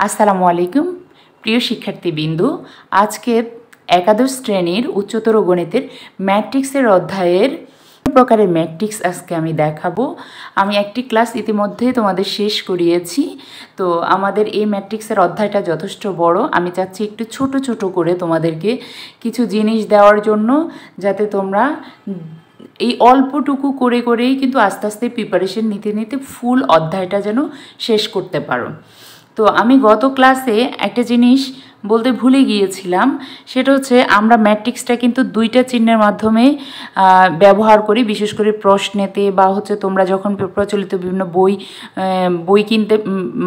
আসসালামু আলাইকুম প্রিয় শিক্ষার্থীবৃন্দ, আজকে একাদশ শ্রেণীর উচ্চতর গণিতের ম্যাট্রিক্সের অধ্যায়ের প্রকারের ম্যাট্রিক্স আজকে আমি দেখাবো। আমি একটি ক্লাস ইতিমধ্যে তোমাদের শেষ করিয়েছি। তো আমাদের এই ম্যাট্রিক্সের অধ্যায়টা যথেষ্ট বড়। আমি চাচ্ছি একটু ছোট ছোট করে তোমাদেরকে কিছু জিনিস দেওয়ার জন্য, যাতে তোমরা এই অল্পটুকু করে করেই কিন্তু আস্তে আস্তে প্রিপারেশন নিতে নিতে ফুল অধ্যায়টা যেন শেষ করতে পারো। তো আমি গত ক্লাসে একটা জিনিস বলতে ভুলে গিয়েছিলাম, সেটা হচ্ছে আমরা ম্যাট্রিক্সটা কিন্তু দুইটা চিহ্নের মাধ্যমে ব্যবহার করি, বিশেষ করে প্রশ্নেতে বা হচ্ছে তোমরা যখন প্রচলিত বিভিন্ন বই কিনতে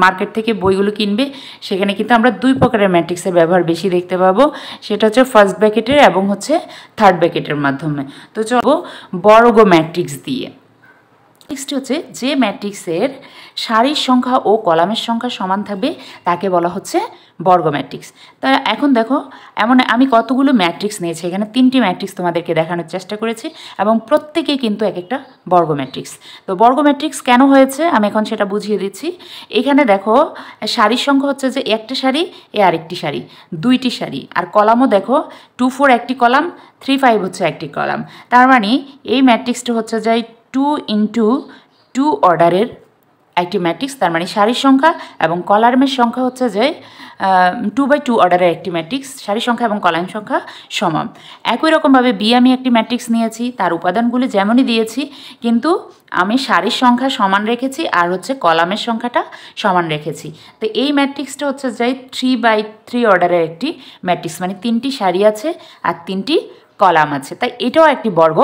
মার্কেট থেকে বইগুলো কিনবে, সেখানে কিন্তু আমরা দুই প্রকারের ম্যাট্রিক্সের ব্যবহার বেশি দেখতে পাবো। সেটা হচ্ছে ফার্স্ট ব্র্যাকেটের এবং হচ্ছে থার্ড ব্র্যাকেটের মাধ্যমে। তো চলো বর্গ ম্যাট্রিক্স দিয়ে। নেক্সট হচ্ছে যে ম্যাট্রিক্সের সারির সংখ্যা ও কলামের সংখ্যা সমান থাকবে তাকে বলা হচ্ছে বর্গ ম্যাট্রিক্স। তা এখন দেখো, আমি কতগুলো ম্যাট্রিক্স নিয়েছি, এখানে 3টি ম্যাট্রিক্স তোমাদেরকে দেখানোর চেষ্টা করেছি এবং প্রত্যেকে কিন্তু এক একটা বর্গ ম্যাট্রিক্স। তো বর্গ ম্যাট্রিক্স কেন হয়েছে আমি এখন সেটা বুঝিয়ে দিচ্ছি। এখানে দেখো, সারির সংখ্যা হচ্ছে যে একটা সারি আরেকটি সারি, দুইটি সারি, আর কলামও দেখো 2 4 একটি কলাম, 3 5 হচ্ছে একটি কলাম। তার মানে এই ম্যাট্রিক্সটা হচ্ছে যে 2 × 2 অর্ডারের একটি ম্যাট্রিক্স। তার মানে সারির সংখ্যা এবং কলামের সংখ্যা হচ্ছে যে 2/2 অর্ডারের একটি ম্যাট্রিক্স। সারির সংখ্যা এবং কলামের সংখ্যা সমান। একই রকমভাবে বি আমি একটি ম্যাট্রিক্স নিয়েছি, তার উপাদানগুলি যেমনই দিয়েছি, কিন্তু আমি সারির সংখ্যা সমান রেখেছি আর হচ্ছে কলামের সংখ্যাটা সমান রেখেছি। তো এই ম্যাট্রিক্সটা হচ্ছে যে 3/3 অর্ডারের একটি ম্যাট্রিক্স, মানে 3টি সারি আছে আর 3টি কলাম আছে, তাই এটাও একটি বর্গ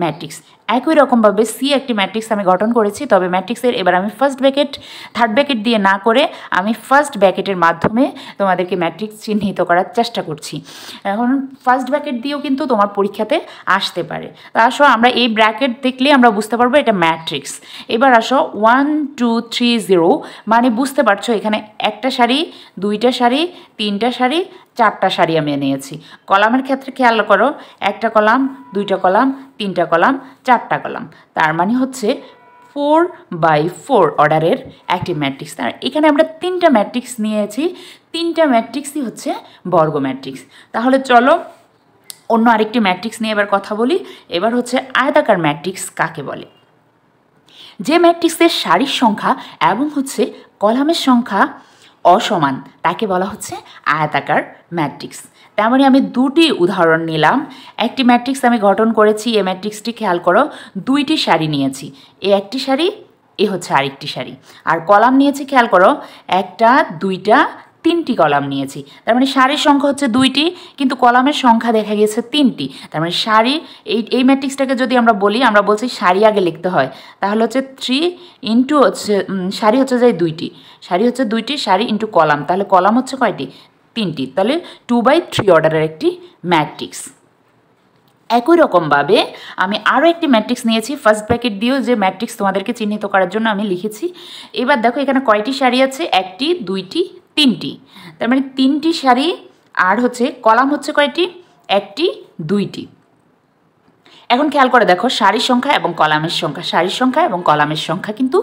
ম্যাট্রিক্স। একই রকমভাবে সি একটি ম্যাট্রিক্স আমি গঠন করেছি, তবে ম্যাট্রিক্সের এবার আমি ফার্স্ট ব্র্যাকেট থার্ড ব্র্যাকেট দিয়ে না করে আমি ফার্স্ট ব্র্যাকেটের মাধ্যমে তোমাদেরকে ম্যাট্রিক্স চিহ্নিত করার চেষ্টা করছি। এখন ফার্স্ট ব্র্যাকেট দিয়েও কিন্তু তোমার পরীক্ষাতে আসতে পারে। তো আসো, আমরা এই ব্র্যাকেট দেখলে আমরা বুঝতে পারবো এটা ম্যাট্রিক্স। এবার আসো 1 2 3 0, মানে বুঝতে পারছো এখানে একটা সারি, দুইটা সারি, তিনটা সারি, 4টা সারি আমি নিয়েছি। কলামের ক্ষেত্রে খেয়াল করো, একটা কলাম, দুইটা কলাম, তিনটা কলাম, 4টা কলাম, তার মানে হচ্ছে 4/4 অর্ডারের একটি ম্যাট্রিক্স। তার এখানে আমরা 3টা ম্যাট্রিক্স নিয়েছি, 3টা ম্যাট্রিক্সই হচ্ছে বর্গ ম্যাট্রিক্স। তাহলে চলো অন্য আরেকটি ম্যাট্রিক্স নিয়ে এবার কথা বলি। এবার হচ্ছে আয়তাকার ম্যাট্রিক্স কাকে বলে। যে ম্যাট্রিক্সের সারির সংখ্যা এবং হচ্ছে কলামের সংখ্যা অসমান তাকে বলা হচ্ছে আয়তাকার ম্যাট্রিক্স। তার মানে আমি দুটি উদাহরণ নিলাম। একটি ম্যাট্রিক্স আমি গঠন করেছি, এই ম্যাট্রিক্সটি খেয়াল করো, 2টি সারি নিয়েছি, এ একটি সারি, এ হচ্ছে আরেকটি সারি, আর কলাম নিয়েছি খেয়াল করো, একটা, দুইটা, 3টি কলাম নিয়েছি। তার মানে সারির সংখ্যা হচ্ছে 2টি, কিন্তু কলামের সংখ্যা দেখা গেছে 3টি। তার মানে সারি, এই ম্যাট্রিক্সটাকে যদি আমরা বলি, আমরা বলছি সারি আগে লিখতে হয়, তাহলে হচ্ছে 3 × হচ্ছে সারি হচ্ছে যে 2টি, সারি হচ্ছে 2টি, সারি ইন্টু কলাম, তাহলে কলাম হচ্ছে কয়টি? 3টি, তাহলে 2/3 অর্ডারের একটি ম্যাট্রিক্স। একই রকমভাবে আমি আরও একটি ম্যাট্রিক্স নিয়েছি, ফার্স্ট ব্র্যাকেট দিয়েও যে ম্যাট্রিক্স তোমাদেরকে চিহ্নিত করার জন্য আমি লিখেছি। এবার দেখো এখানে কয়টি সারি আছে? 1টি, 2টি, 3টি, তার মানে 3টি সারি, আর হচ্ছে কলাম হচ্ছে কয়টি? 1টি, 2টি। এখন খেয়াল করে দেখো, সারির সংখ্যা এবং কলামের সংখ্যা, সারির সংখ্যা এবং কলামের সংখ্যা কিন্তু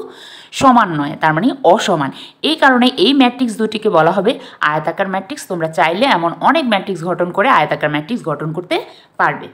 সমান নয়, তার মানে অসমান। এই কারণে এই ম্যাট্রিক্স দুটিকে বলা হবে আয়তাকার ম্যাট্রিক্স। তোমরা চাইলে এমন অনেক ম্যাট্রিক্স গঠন করে আয়তাকার ম্যাট্রিক্স গঠন করতে পারবে।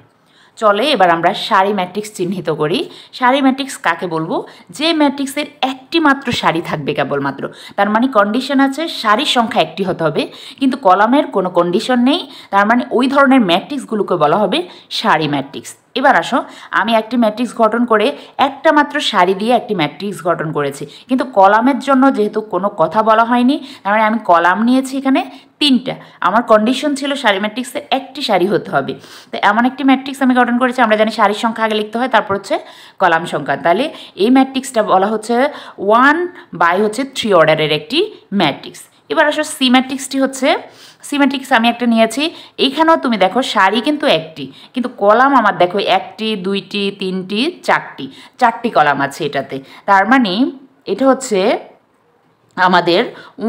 চলে এবার আমরা সারি ম্যাট্রিক্স চিহ্নিত করি। সারি ম্যাট্রিক্স কাকে বলবো? যে ম্যাট্রিক্সের একটি মাত্র সারি থাকবে কেবলমাত্র, তার মানে কন্ডিশন আছে সারির সংখ্যা একটি হতে হবে, কিন্তু কলামের কোনো কন্ডিশন নেই, তার মানে ওই ধরনের ম্যাট্রিক্সগুলোকে বলা হবে সারি ম্যাট্রিক্স। এবার আসো, আমি একটি ম্যাট্রিক্স গঠন করে একটা মাত্র সারি দিয়ে একটি ম্যাট্রিক্স গঠন করেছি, কিন্তু কলামের জন্য যেহেতু কোনো কথা বলা হয়নি, তার মানে আমি কলাম নিয়েছি এখানে 3টা, আমার কন্ডিশন ছিল সারি ম্যাট্রিক্সের একটি সারি হতে হবে। তো এমন একটি ম্যাট্রিক্স আমি গঠন করেছি, আমরা জানি সারির সংখ্যা আগে লিখতে হয়, তারপর হচ্ছে কলাম সংখ্যা, তাহলে এই ম্যাট্রিক্সটা বলা হচ্ছে 1/3 অর্ডারের একটি ম্যাট্রিক্স। এবার আসো সি ম্যাট্রিক্সটি হচ্ছে, সি ম্যাট্রিক্স আমি একটা নিয়েছি, এইখানেও তুমি দেখো সারি কিন্তু একটি, কিন্তু কলাম আমার দেখো 1টি, 2টি, 3টি, 4টি কলাম আছে এটাতে। তার মানে এটা হচ্ছে আমাদের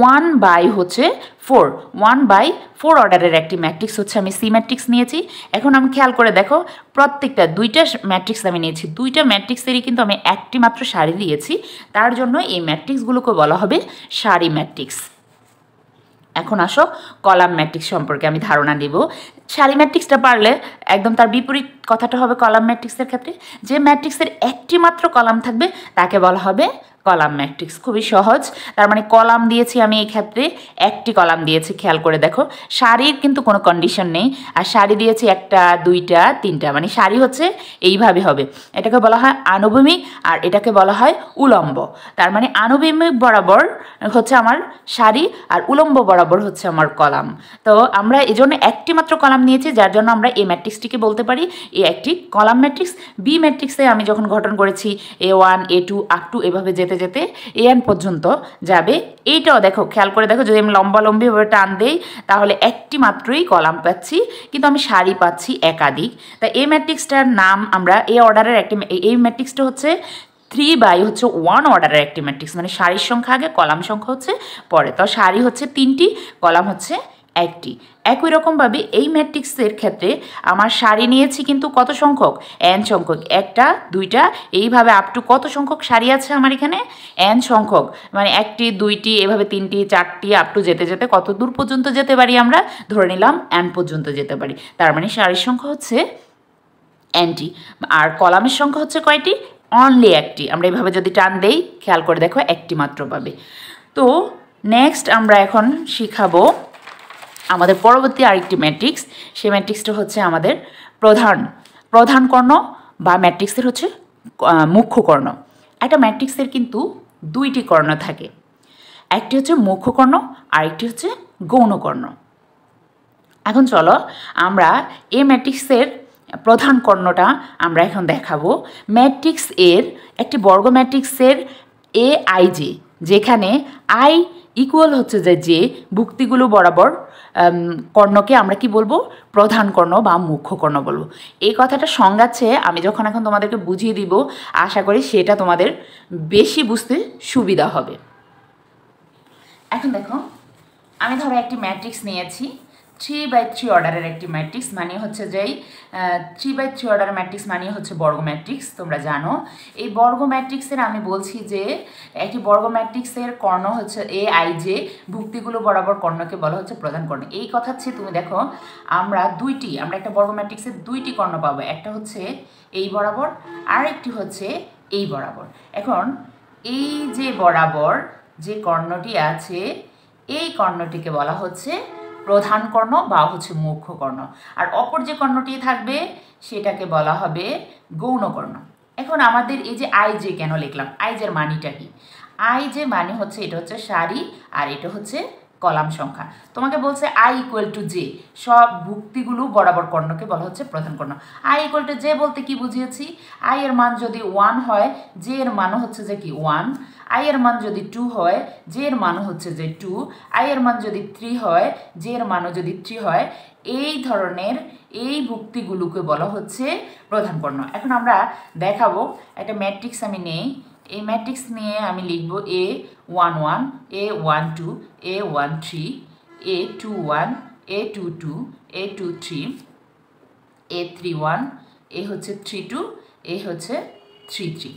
1/4 অর্ডারের একটি ম্যাট্রিক্স হচ্ছে আমি সি ম্যাট্রিক্স নিয়েছি। এখন আমি খেয়াল করে দেখো, প্রত্যেকটা 2টা ম্যাট্রিক্স আমি নিয়েছি, 2টা ম্যাট্রিক্সেরই কিন্তু আমি একটি মাত্র সারি দিয়েছি, তার জন্য এই ম্যাট্রিক্সগুলোকে বলা হবে সারি ম্যাট্রিক্স। এখন আসো কলাম ম্যাট্রিক্স সম্পর্কে আমি ধারণা দিব। সারি ম্যাট্রিক্সটা পারলে একদম তার বিপরীত কথাটা হবে কলাম ম্যাট্রিক্সের ক্ষেত্রে। যে ম্যাট্রিক্সের একটি মাত্র কলাম থাকবে তাকে বলা হবে কলাম ম্যাট্রিক্স। খুবই সহজ। তার মানে কলাম দিয়েছি আমি এই ক্ষেত্রে একটি কলাম দিয়েছি, খেয়াল করে দেখো। সারির কিন্তু কোনো কন্ডিশন নেই, আর সারি দিয়েছি একটা, দুইটা, তিনটা, মানে সারি হচ্ছে এইভাবে হবে। এটাকে বলা হয় আনুভূমিক আর এটাকে বলা হয় উলম্ব। তার মানে আনুভূমিক বরাবর হচ্ছে আমার সারি আর উলম্ব বরাবর হচ্ছে আমার কলাম। তো আমরা এই জন্য একটি মাত্র কলাম নিয়েছি, যার জন্য আমরা এই ম্যাট্রিক্সটিকে বলতে পারি এ একটি কলাম ম্যাট্রিক্স। বি ম্যাট্রিক্সে আমি যখন গঠন করেছি A1 A2 আপ টু এভাবে যেতে যেতে AN পর্যন্ত যাবে। এইটাও দেখো, খেয়াল করে দেখো, যদি আমি লম্বালম্বিভাবে টান দেই তাহলে একটি মাত্রই কলাম পাচ্ছি, কিন্তু আমি সারি পাচ্ছি একাধিক। তাই এই ম্যাট্রিক্সটার নাম আমরা এই অর্ডারের একটি, এই ম্যাট্রিক্সটা হচ্ছে 3/1 অর্ডারের একটি ম্যাট্রিক্স, মানে সারির সংখ্যা আগে, কলাম সংখ্যা হচ্ছে পরে। তো সারি হচ্ছে 3টি, কলাম হচ্ছে একটি। একই রকমভাবে এই ম্যাট্রিক্সের ক্ষেত্রে আমার সারি নিয়েছি কিন্তু কত সংখ্যক? n সংখ্যক, একটা, দুইটা, এইভাবে আপ টু কত সংখ্যক সারি আছে আমার এখানে? n সংখ্যক, মানে একটি, দুইটি, এভাবে তিনটি, চারটি, আপ টু যেতে যেতে কত দূর পর্যন্ত যেতে পারি আমরা? ধরে নিলাম n পর্যন্ত যেতে পারি। তার মানে সারির সংখ্যা হচ্ছে nটি, আর কলামের সংখ্যা হচ্ছে কয়টি? অনলি একটি। আমরা এভাবে যদি টান দেই, খেয়াল করে দেখো, একটি মাত্র পাবে। তো নেক্সট আমরা এখন শিখাবো আমাদের পরবর্তী আরেকটি ম্যাট্রিক্স। সেই ম্যাট্রিক্সটা হচ্ছে আমাদের প্রধান কর্ণ বা ম্যাট্রিক্সের হচ্ছে মুখ্য কর্ণ। একটা ম্যাট্রিক্সের কিন্তু দুইটি কর্ণ থাকে, একটি হচ্ছে মুখ্য কর্ণ আর একটি হচ্ছে গৌণ কর্ণ। এখন চলো আমরা এই ম্যাট্রিক্সের প্রধান কর্ণটা আমরা এখন দেখাবো। ম্যাট্রিক্স এর একটি বর্গ ম্যাট্রিক্সের AIJ, যেখানে আই ইকুয়াল হচ্ছে যে ভুক্তিগুলো বরাবর কর্ণকে আমরা কি বলবো? প্রধান কর্ণ বা মুখ্য কর্ণ বলবো। এই কথাটা সংজ্ঞাচ্ছে আমি যখন এখন তোমাদেরকে বুঝিয়ে দিব, আশা করি সেটা তোমাদের বেশি বুঝতে সুবিধা হবে। এখন দেখো, আমি ধরো একটি ম্যাট্রিক্স নিয়েছি, 3/3 অর্ডারের একটি ম্যাট্রিক্স, মানে হচ্ছে যেই 3/3 অর্ডারের ম্যাট্রিক্স মানে হচ্ছে বর্গ ম্যাট্রিক্স, তোমরা জানো। এই বর্গ ম্যাট্রিক্সের আমি বলছি যে একটি বর্গ ম্যাট্রিক্সের কর্ণ হচ্ছে AIJ, ভুক্তিগুলো বরাবর কর্ণকে বলা হচ্ছে প্রধান কর্ণ। এই কথা হচ্ছে, তুমি দেখো, আমরা একটা বর্গ ম্যাট্রিক্সের দুইটি কর্ণ পাবো, একটা হচ্ছে এই বরাবর আর একটি হচ্ছে এই বরাবর। এখন এই যে বরাবর যে কর্ণটি আছে, এই কর্ণটিকে বলা হচ্ছে প্রধান কর্ণ বা হচ্ছে মুখ্য কর্ণ, আর অপর যে কর্ণটি থাকবে সেটাকে বলা হবে গৌণ কর্ণ। এখন আমাদের এই যে আইজে কেন লিখলাম? আইজের মানিটা কি? আইজে মানে হচ্ছে, এটা হচ্ছে সারি আর এটা হচ্ছে কলাম সংখ্যা। তোমাকে বলছে I=J, সব ভুক্তিগুলো বরাবর কর্ণকে বলা হচ্ছে প্রধান কর্ণ। I=J বলতে কি বুঝিয়েছি? I এর মান যদি 1 হয়, J এর মানও হচ্ছে যে কি 1। I এর মান যদি 2 হয়, J এর মানও হচ্ছে যে 2। I এর মান যদি 3 হয়, J এর মানও যদি 3 হয়। এই ধরনের এই ভুক্তিগুলোকে বলা হচ্ছে প্রধান কর্ণ। এখন আমরা দেখাবো, একটা ম্যাট্রিক্স আমি নেই, এই ম্যাট্রিক্স নিয়ে আমি লিখব A11, A12, A13, A21, A22, A23, A31, এ হচ্ছে 32, এ হচ্ছে 33।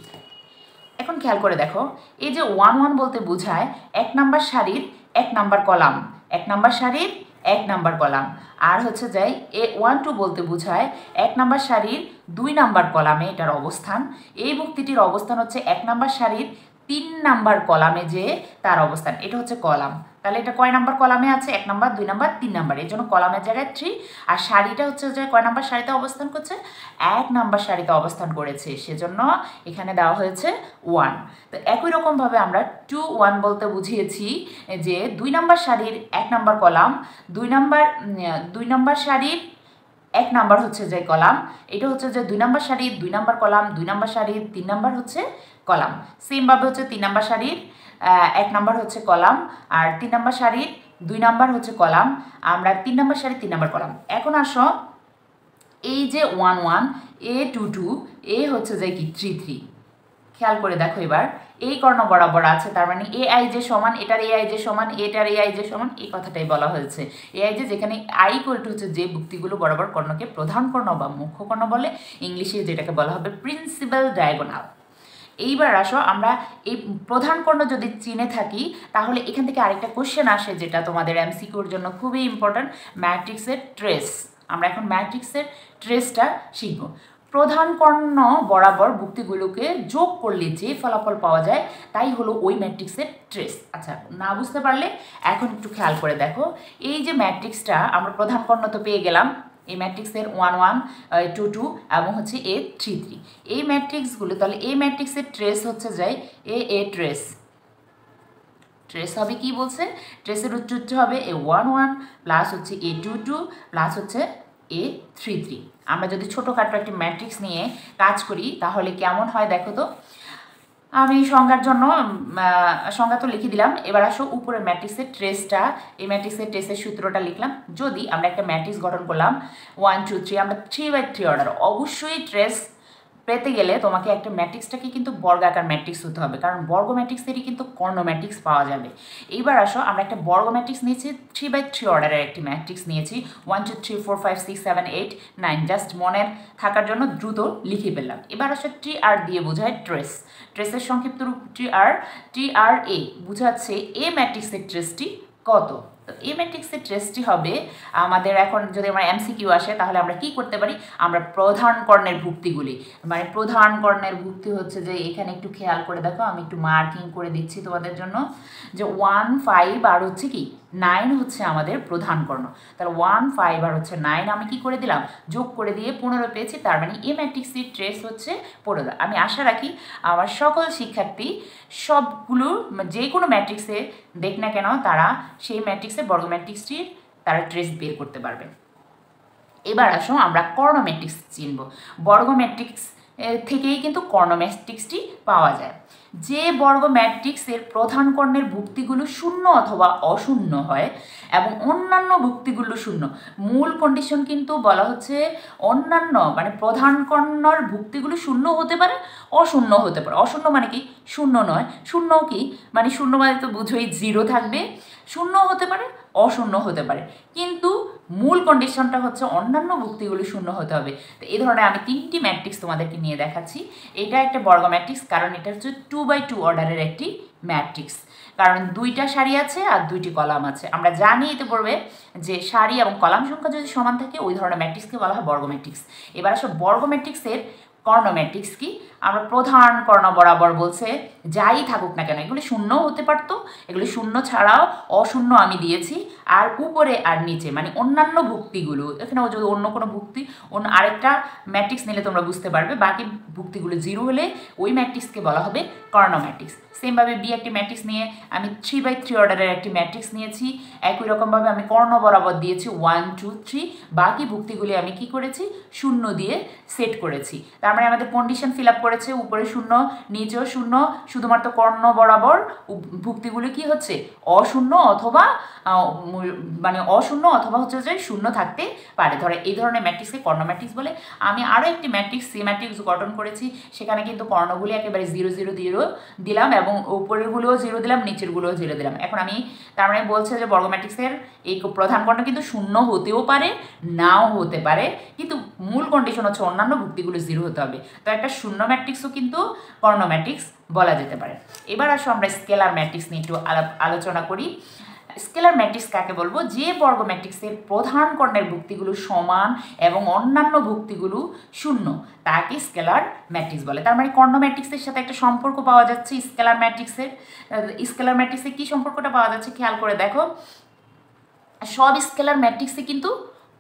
এখন খেয়াল করে দেখো, এই যে 11 বলতে বোঝায় 1 নাম্বার সারির 1 নাম্বার কলাম, 1 নাম্বার সারির 1 নাম্বার কলাম। আর হচ্ছে যাই A12 বলতে বোঝায় 1 নাম্বার সারির 2 নাম্বার কলামে এটার অবস্থান। এই ভুক্তিটির অবস্থান হচ্ছে 1 নাম্বার সারির 3 নাম্বার কলামে যে তার অবস্থান, এটা হচ্ছে কলাম। তাহলে এটা কয় নাম্বার কলামে আছে? 1 নাম্বার, 2 নাম্বার, 3 নাম্বার, এই জন্য কলামের জায়গায় 3। আর সারিটা হচ্ছে যে কয় নাম্বার সারিতে অবস্থান করছে? 1 নাম্বার সারিতে অবস্থান করেছে, সেজন্য এখানে দেওয়া হয়েছে 1। তো একই রকমভাবে আমরা 21 বলতে বুঝিয়েছি যে 2 নাম্বার সারির 1 নাম্বার কলাম, 2 নাম্বার সারির 1 নাম্বার হচ্ছে যে কলাম, এটা হচ্ছে যে 2 নাম্বার সারির 2 নাম্বার কলাম, 2 নাম্বার সারির 3 নাম্বার হচ্ছে কলাম। সেমভাবে হচ্ছে 3 নাম্বার সারির 1 নাম্বার হচ্ছে কলাম, আর 3 নাম্বার সারির 2 নাম্বার হচ্ছে কলাম। আমরা 3 নাম্বার সারির 3 নাম্বার কলাম। এখন আসো, এই যে 11, A22, এ হচ্ছে যে কি 33। খেয়াল করে দেখো, এবার এই কর্ণ বরাবর আছে, তার মানে AIJ সমান এটার AIJ সমান এটার AIJ সমান, এই কথাটাই বলা হয়েছে। AIJ যেখানে I= হচ্ছে যে ভুক্তিগুলো বরাবর কর্ণকে প্রধান কর্ণ বা মুখ্য কর্ণ বলে, ইংলিশে যেটাকে বলা হবে প্রিন্সিপাল ডায়াগোনাল। এইবার আসো আমরা এই প্রধান কর্ণ যদি চিনে থাকি তাহলে এখান থেকে আরেকটা কোশ্চেন আসে যেটা তোমাদের এমসিকিউর জন্য খুবই ইম্পর্ট্যান্ট, ম্যাট্রিক্সের ট্রেস। আমরা এখন ম্যাট্রিক্সের ট্রেসটা শিখব। প্রধান কর্ণ বরাবর ভুক্তিগুলোকে যোগ করলে যে ফলাফল পাওয়া যায় তাই হলো ওই ম্যাট্রিক্সের ট্রেস। আচ্ছা, না বুঝতে পারলে এখন একটু খেয়াল করে দেখো, এই যে ম্যাট্রিক্সটা আমরা প্রধান কর্ণ তো পেয়ে গেলাম, এই ম্যাট্রিক্সের 1 1 2 2 এবং হচ্ছে A 3 3, এই ম্যাট্রিক্সগুলো, তাহলে এই ম্যাট্রিক্সের ট্রেস হচ্ছে যায় এ ট্রেস। ট্রেস হবে কি বলছে, ট্রেসের উচ্চ হবে A 1 1 প্লাস হচ্ছে A 2 2 প্লাস হচ্ছে A 3 3। আমরা যদি ছোটোখাটো একটি ম্যাট্রিক্স নিয়ে কাজ করি তাহলে কেমন হয় দেখো তো। আমি সংজ্ঞার জন্য সংজ্ঞা তো লিখে দিলাম। এবার আসো উপরে ম্যাট্রিক্সের ট্রেসটা, এই ম্যাট্রিক্সের ট্রেসের সূত্রটা লিখলাম। যদি আমরা একটা ম্যাট্রিক্স গঠন করলাম 1 2 3, আমরা 3/3 অর্ডার, অবশ্যই ট্রেস পেতে গেলে তোমাকে একটা ম্যাট্রিক্সটাকে কিন্তু বর্গাকার ম্যাট্রিক্স হতে হবে, কারণ বর্গ ম্যাট্রিক্সেরই কিন্তু কর্ণ ম্যাট্রিক্স পাওয়া যাবে। এইবার আসো আমরা একটা বর্গ ম্যাট্রিক্স নিয়েছি, 3/3 অর্ডারের একটি ম্যাট্রিক্স নিয়েছি, 1 2 3 4 5 6 7 8 9, জাস্ট মনের থাকার জন্য দ্রুত লিখে ফেললাম। এবার আসো TR দিয়ে বোঝায় ট্রেস, ট্রেসের সংক্ষিপ্ত রূপ TRA বোঝাচ্ছে এ ম্যাট্রিক্সের ট্রেসটি কত। তো এই ম্যাট্রিক্সের ট্রেসটি হবে আমাদের, এখন যদি আমার এমসিকিউ আসে তাহলে আমরা কি করতে পারি, আমরা প্রধান কর্ণের ভুক্তিগুলি, মানে প্রধান কর্ণের ভুক্তি হচ্ছে যে এখানে একটু খেয়াল করে দেখো, আমি একটু মার্কিং করে দিচ্ছি তোমাদের জন্য, যে 1 5 আর হচ্ছে কি 9 হচ্ছে আমাদের প্রধান কর্ণ। তাহলে 1 5 আর হচ্ছে 9 আমি কি করে দিলাম, যোগ করে দিয়ে 15 পেয়েছি, তার মানে এই ম্যাট্রিক্সটির ট্রেস হচ্ছে 15। আমি আশা রাখি আমার সকল শিক্ষার্থী সবগুলো যে কোনো ম্যাট্রিক্সে দেখ না কেন তারা সেই ম্যাট্রিক্সের বর্গ ম্যাট্রিক্সটির তারা ট্রেস বের করতে পারবে। এবার আসো আমরা কর্ণ ম্যাট্রিক্স চিনব। বর্গ ম্যাট্রিক্স থেকেই কিন্তু কর্ণ ম্যাট্রিক্সটি পাওয়া যায়। যে বর্গ ম্যাট্রিক্সের প্রধান কর্ণের ভুক্তিগুলো শূন্য অথবা অশূন্য হয় এবং অন্যান্য ভুক্তিগুলো শূন্য, মূল কন্ডিশন কিন্তু বলা হচ্ছে অন্যান্য, মানে প্রধান কর্ণর ভুক্তিগুলো শূন্য হতে পারে, অশূন্য হতে পারে। অশূন্য মানে কি, শূন্য নয়। শূন্য কি মানে, শূন্য মানে তো বুঝোই 0 থাকবে, শূন্য হতে পারে, অশূন্য হতে পারে, কিন্তু মূল কন্ডিশনটা হচ্ছে অন্যান্য ভুক্তিগুলো শূন্য হতে হবে। তো এই ধরনের আমি 3টি ম্যাট্রিক্স তোমাদেরকে নিয়ে দেখাচ্ছি। এটা একটা বর্গ ম্যাট্রিক্স, কারণ এটা হচ্ছে 2/2 অর্ডারের একটি ম্যাট্রিক্স, কারণ 2টা সারি আছে আর 2টি কলাম আছে। আমরা জানি এতে পড়বে যে সারি এবং কলাম সংখ্যা যদি সমান থাকে ওই ধরনের ম্যাট্রিক্সকে বলা হয় বর্গ ম্যাট্রিক্স। এবার আসলে বর্গ ম্যাট্রিক্সের কর্ণ ম্যাট্রিক্স কি, আমরা প্রধান কর্ণ বরাবর বলছে যাই থাকুক না কেন, এগুলি শূন্যও হতে পারতো, এগুলি শূন্য ছাড়াও অশূন্য আমি দিয়েছি, আর উপরে আর নিচে মানে অন্যান্য ভুক্তিগুলো, এখানেও যদি অন্য কোনো ভুক্তি, অন্য আরেকটা ম্যাট্রিক্স নিলে তোমরা বুঝতে পারবে, বাকি ভুক্তিগুলো 0 হলে ওই ম্যাট্রিক্সকে বলা হবে কর্ণ ম্যাট্রিক্স। সেমভাবে বি একটি ম্যাট্রিক্স নিয়ে আমি 3/3 অর্ডারের একটি ম্যাট্রিক্স নিয়েছি, একই রকমভাবে আমি কর্ণ বরাবর দিয়েছি 1 2 3, বাকি ভুক্তিগুলি আমি কি করেছি, শূন্য দিয়ে সেট করেছি। তার মানে আমাদের কন্ডিশন ফিল আপ করেছে, উপরে শূন্য নিচেও শূন্য, শুধুমাত্র কর্ণ বরাবর ভুক্তিগুলি কি হচ্ছে অশূন্য অথবা মানে অশূন্য অথবা হচ্ছে যে শূন্য থাকতে পারে। ধরে এই ধরনের ম্যাট্রিক্সকে কর্ণ ম্যাট্রিক্স বলে। আমি আরও একটি ম্যাট্রিক্স সি ম্যাট্রিক্স গঠন করেছি, সেখানে কিন্তু কর্ণগুলি একেবারে 0 0 0 দিলাম এবং উপরেরগুলোও 0 দিলাম, নিচেরগুলোও 0 দিলাম। এখন আমি তার মানে বলছে যে বর্গ ম্যাট্রিক্সের এই প্রধান কর্ণ কিন্তু শূন্য হতেও পারে, নাও হতে পারে, কিন্তু মূল কন্ডিশন হচ্ছে অন্যান্য ভুক্তিগুলো 0 হতে হবে। তো একটা শূন্য ম্যাট্রিক্সও কিন্তু কর্ণ ম্যাট্রিক্স বলা যেতে পারে। এবার আসো আমরা স্কেলার ম্যাট্রিক্স নিয়ে একটু আলোচনা করি। স্কেলার ম্যাট্রিক্স কাকে বলবো, যে বর্গ ম্যাট্রিক্সের প্রধান কর্ণের ভুক্তিগুলো সমান এবং অন্যান্য ভুক্তিগুলো শূন্য তাকে স্কেলার ম্যাট্রিক্স বলে। তার মানে কর্ণ ম্যাট্রিক্সের সাথে একটা সম্পর্ক পাওয়া যাচ্ছে স্কেলার ম্যাট্রিক্সের। স্কেলার ম্যাট্রিক্সে কি সম্পর্কটা পাওয়া যাচ্ছে খেয়াল করে দেখো, সব স্কেলার ম্যাট্রিক্সে কিন্তু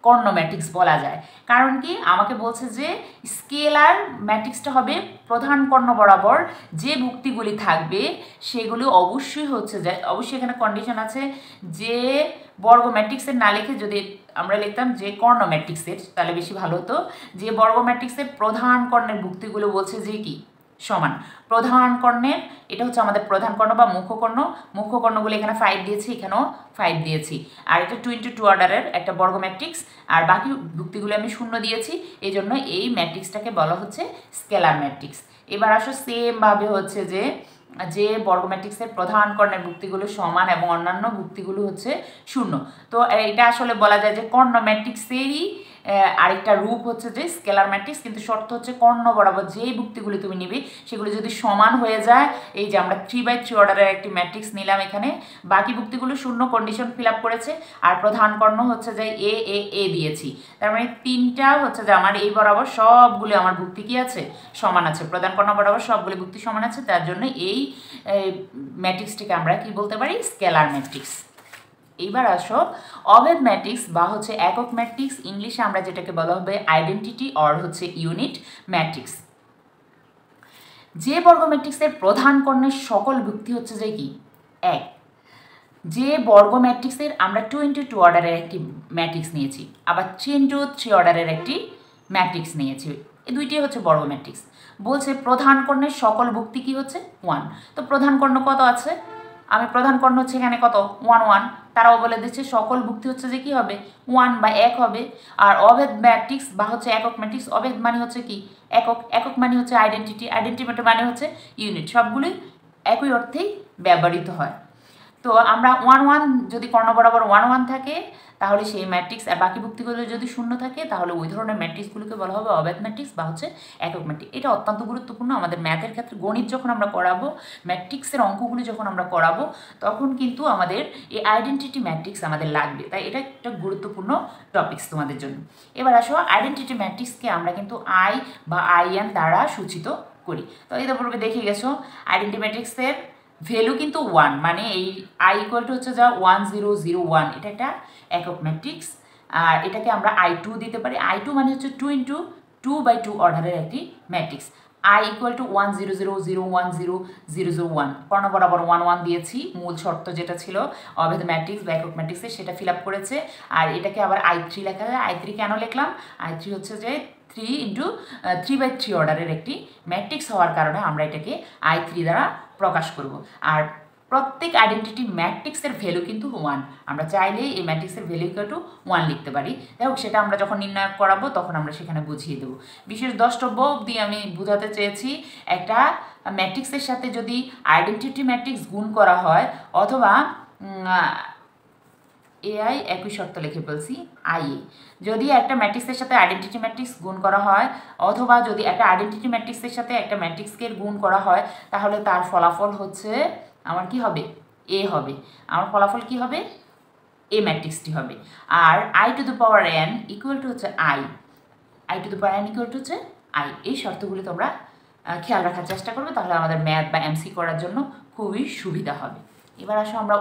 কর্ণ ম্যাট্রিক্স বলা যায়। কারণ কি, আমাকে বলছে যে স্কেলার ম্যাট্রিক্সটা হবে প্রধান কর্ণ বরাবর যে ভুক্তিগুলি থাকবে সেগুলি অবশ্যই হচ্ছে যে, অবশ্যই এখানে কন্ডিশন আছে যে বর্গ ম্যাট্রিক্সের না লিখে যদি আমরা লিখতাম যে কর্ণ ম্যাট্রিক্সের তাহলে বেশি ভালো হতো। যে বর্গ ম্যাট্রিক্সের প্রধান কর্ণের ভুক্তিগুলো বলছে যে কি সমান, প্রধান কর্ণের, এটা হচ্ছে আমাদের প্রধান কর্ণ বা মুখ্য কর্ণ, মুখ্য কর্ণগুলো এখানে 5 দিয়েছি, এখানেও 5 দিয়েছি, আর এটা 2 × 2 অর্ডারের একটা বর্গ ম্যাট্রিক্স, আর বাকি ভুক্তিগুলো আমি শূন্য দিয়েছি, এই জন্য এই ম্যাট্রিক্সটাকে বলা হচ্ছে স্কেলার ম্যাট্রিক্স। এবার আসো সেমভাবে হচ্ছে যে যে বর্গ ম্যাট্রিক্সের প্রধান কর্ণের ভুক্তিগুলো সমান এবং অন্যান্য ভুক্তিগুলো হচ্ছে শূন্য, তো এটা আসলে বলা যায় যে কর্ণ ম্যাট্রিক্সেরই আরেকটা রূপ হচ্ছে যে স্কেলার ম্যাট্রিক্স, কিন্তু শর্ত হচ্ছে কর্ণ বরাবর যেই ভুক্তিগুলি তুমি নিবে সেগুলি যদি সমান হয়ে যায়, এই যে আমরা 3/3 অর্ডারের একটি ম্যাট্রিক্স নিলাম এখানে, বাকি ভুক্তিগুলো শূন্য কন্ডিশন ফিল আপ করেছে, আর প্রধান কর্ণ হচ্ছে যে এ দিয়েছি, তার মানে তিনটা হচ্ছে যে আমার এই বরাবর সবগুলো আমার ভুক্তি কি আছে, সমান আছে, প্রধান কর্ণ বরাবর সবগুলো ভুক্তি সমান আছে, তার জন্য এই ম্যাট্রিক্সটিকে আমরা কি বলতে পারি, স্কেলার ম্যাট্রিক্স। এইবার আসো অভেদ ম্যাট্রিক্স বা হচ্ছে একক ম্যাট্রিক্স, ইংলিশে আমরা যেটাকে বলা হবে আইডেন্টিটি অর হচ্ছে ইউনিট ম্যাট্রিক্স। যে বর্গ ম্যাট্রিক্সের প্রধান কর্ণের সকল ভুক্তি হচ্ছে যে কি 1, যে বর্গ ম্যাট্রিক্সের আমরা 2x2 অর্ডারের একটি ম্যাট্রিক্স নিয়েছি, আবার 3x3 অর্ডারের একটি ম্যাট্রিক্স নিয়েছি, এই দুইটি হচ্ছে বর্গ ম্যাট্রিক্স। বলছে প্রধান কর্ণের সকল ভুক্তি কি হচ্ছে 1, তো প্রধান কর্ণ কত আছে, আমি প্রধান কর্ণ হচ্ছে এখানে কত 1 1, তারাও বলে দিচ্ছে সকল ভুক্তি হচ্ছে যে কি হবে 1 বা 1 হবে। আর অভেদ ম্যাট্রিক্স বা হচ্ছে একক ম্যাট্রিক্স, অভেদ মানে হচ্ছে কি একক, একক মানে হচ্ছে আইডেন্টিটি, আইডেন্টিটি মানে হচ্ছে ইউনিট, সবগুলোই একই অর্থেই ব্যবহৃত হয়। তো আমরা 1 1 যদি কর্ণ বরাবর 1 1 থাকে তাহলে সেই ম্যাট্রিক্স, আর বাকি ভুক্তিগুলো যদি শূন্য থাকে তাহলে ওই ধরনের ম্যাট্রিক্সগুলোকে বলা হবে অভেদ ম্যাট্রিক্স বা হচ্ছে একক ম্যাট্রিক্স। এটা অত্যন্ত গুরুত্বপূর্ণ আমাদের ম্যাথের ক্ষেত্রে, গণিত যখন আমরা করাবো, ম্যাট্রিক্সের অঙ্কগুলি যখন আমরা করাবো, তখন কিন্তু আমাদের এই আইডেন্টিটি ম্যাট্রিক্স আমাদের লাগবে, তাই এটা একটা গুরুত্বপূর্ণ টপিকস তোমাদের জন্য। এবার আসো আইডেন্টিটি ম্যাট্রিক্সকে আমরা কিন্তু আই বা আইএন দ্বারা সূচিত করি। তো এই পূর্বে দেখে গেছো আইডেন্টিটি ম্যাট্রিক্সের ভ্যালু কিন্তু 1, মানে এই আই ইকুয়াল টু হচ্ছে যা 1 0 0 1, এটা একটা একক ম্যাট্রিক্স। আর এটাকে আমরা I2 দিতে পারি, I2 মানে হচ্ছে 2 × 2/2 অর্ডারের একটি ম্যাট্রিক্স। I ইকুয়াল টু 1 0 0 0 1 0 0 0 1, কর্ণ বরাবর 1 1 দিয়েছি, মূল শর্ত যেটা ছিল অভেদ ম্যাট্রিক্স বা একক ম্যাট্রিক্সের সেটা ফিল আপ করেছে। আর এটাকে আবার I3 লেখা যায়, I3 কেন লিখলাম, I3 হচ্ছে যে 3 × 3/3 অর্ডারের একটি ম্যাট্রিক্স হওয়ার কারণে আমরা এটাকে I3 দ্বারা প্রকাশ করব। আর প্রত্যেক আইডেন্টিটি ম্যাট্রিক্সের ভ্যালু কিন্তু 1, আমরা চাইলেই এই ম্যাট্রিক্সের ভ্যালু ইকুয়াল টু 1 লিখতে পারি। যাই হোক, সেটা আমরা যখন নির্ণয় করাবো তখন আমরা সেখানে বুঝিয়ে দেবো। বিশেষ দ্রষ্টব্য অবধি আমি বোঝাতে চেয়েছি, একটা ম্যাট্রিক্সের সাথে যদি আইডেন্টিটি ম্যাট্রিক্স গুণ করা হয়, অথবা AI একই শর্ত লিখে বলছি IA, যদি একটা ম্যাট্রিক্সের সাথে আইডেন্টিটি ম্যাট্রিক্স গুণ করা হয়, অথবা যদি একটা আইডেন্টিটি ম্যাট্রিক্সের সাথে একটা ম্যাট্রিক্সকে গুণ করা হয়, তাহলে তার ফলাফল হচ্ছে আমার কি হবে, A হবে, আমার ফলাফল কি হবে, A ম্যাট্রিক্সটি হবে। আর I⁴n ইকুয়াল টু হচ্ছে I⁴n ইকুয়াল টু হচ্ছে I, এই শর্তগুলি তোমরা খেয়াল রাখার চেষ্টা করবে, তাহলে আমাদের ম্যাথ বা MC করার জন্য খুবই সুবিধা হবে। এবার আসো আমরা